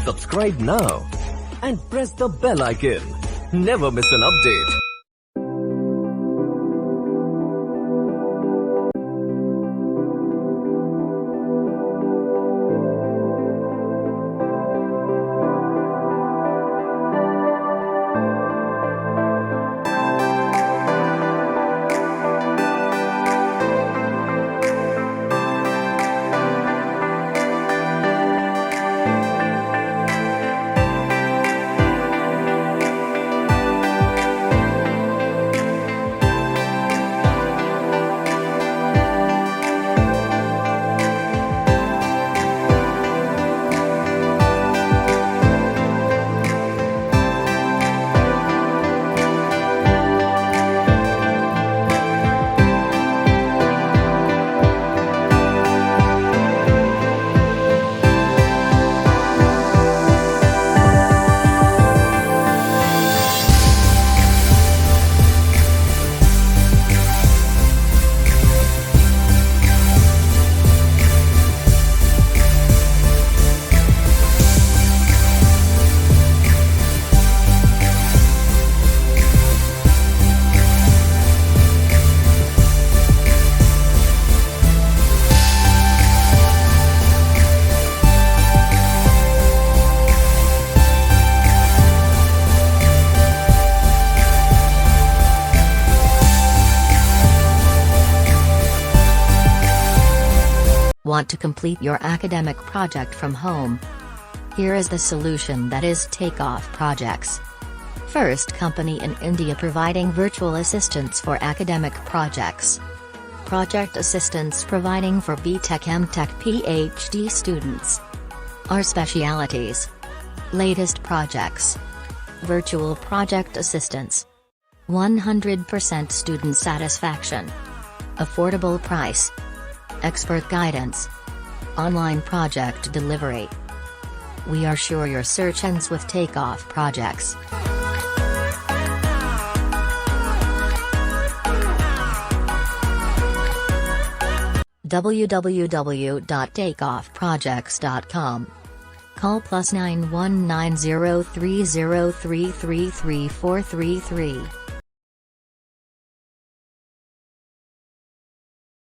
Subscribe now and press the bell icon. Never miss an update. Want to complete your academic project from home? Here is the solution, that is Takeoff Projects. First company in India providing virtual assistance for academic projects. Project assistance providing for BTech, MTech, PhD students. Our specialities: latest projects, virtual project assistance, 100% student satisfaction, affordable price, expert guidance, online project delivery. We are sure your search ends with Takeoff Projects. www.takeoffprojects.com. Call +919030333433.